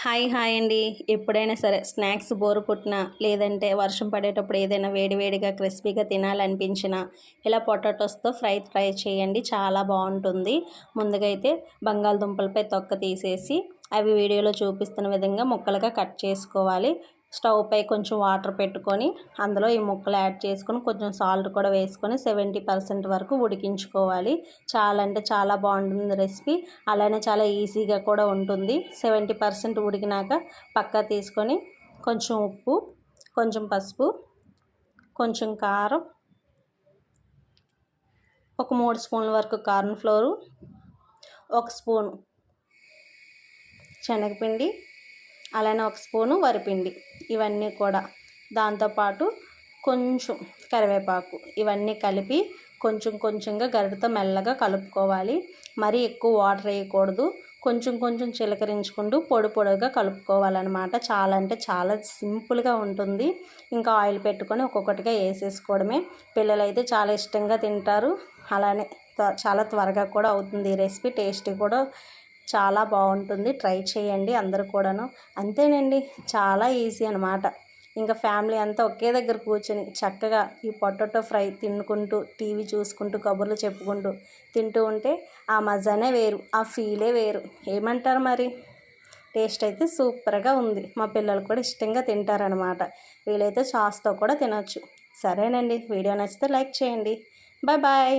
Hi అండి. ఎప్పుడైనా సరే స్నాక్స్ బోర్ కొట్టినా లేదంటే వర్షం పడేటప్పుడు ఏదైనా వేడివేడిగా క్రిస్పీగా తినాలనిపించినా ఇలా పొటాటోస్తో ట్రై చేయండి, చాలా బాగుంటుంది. ముందుగా అయితే బంగాళదుంపలపై తొక్క తీసేసి అవి వీడియోలో చూపిస్తున్న విధంగా ముక్కలుగా కట్ చేసుకోవాలి. స్టవ్ పై కొంచెం వాటర్ పెట్టుకొని అందులో ఈ ముక్కలు యాడ్ చేసుకొని కొంచెం సాల్ట్ కూడా వేసుకొని 70% వరకు ఉడికించుకోవాలి. చాలా అంటే చాలా బాగుంటుంది రెసిపీ. అలానే చాలా ఈజీగా కూడా ఉంటుంది. 70% ఉడికినాక పక్కా తీసుకొని కొంచెం ఉప్పు, కొంచెం పసుపు, కొంచెం కారం, ఒక 3 స్పూన్ల వరకు కార్న్ ఫ్లోరు, 1 స్పూను శనగపిండి, అలానే 1 స్పూను వరిపిండి, ఇవన్నీ కూడా దాంతోపాటు కొంచెం కరివేపాకు, ఇవన్నీ కలిపి కొంచెం కొంచెంగా గరిటెతో మెల్లగా కలుపుకోవాలి. మరీ ఎక్కువ వాటర్ వేయకూడదు. కొంచెం కొంచెం చిలకరించుకుంటూ పొడిగా కలుపుకోవాలన్నమాట. చాలా అంటే చాలా సింపుల్గా ఉంటుంది. ఇంకా ఆయిల్ పెట్టుకొని ఒక్కొక్కటిగా వేసేసుకోవడమే. పిల్లలైతే చాలా ఇష్టంగా తింటారు. అలానే చాలా త్వరగా కూడా అవుతుంది ఈ రెసిపీ. టేస్టీ కూడా చాలా బాగుంటుంది. ట్రై చేయండి అందరూ కూడాను. అంతేనండి, చాలా ఈజీ అనమాట. ఇంకా ఫ్యామిలీ అంతా ఒకే దగ్గర కూర్చొని చక్కగా ఈ పొటాటో ఫ్రై తినుకుంటూ టీవీ చూసుకుంటూ కబుర్లు చెప్పుకుంటూ తింటూ ఉంటే ఆ మజానే వేరు, ఆ ఫీలే వేరు. ఏమంటారు మరి? టేస్ట్ అయితే సూపర్గా ఉంది. మా పిల్లలు కూడా ఇష్టంగా తింటారనమాట. వీలైతే సాస్తో కూడా తినొచ్చు. సరేనండి, వీడియో నచ్చితే లైక్ చేయండి. బాయ్.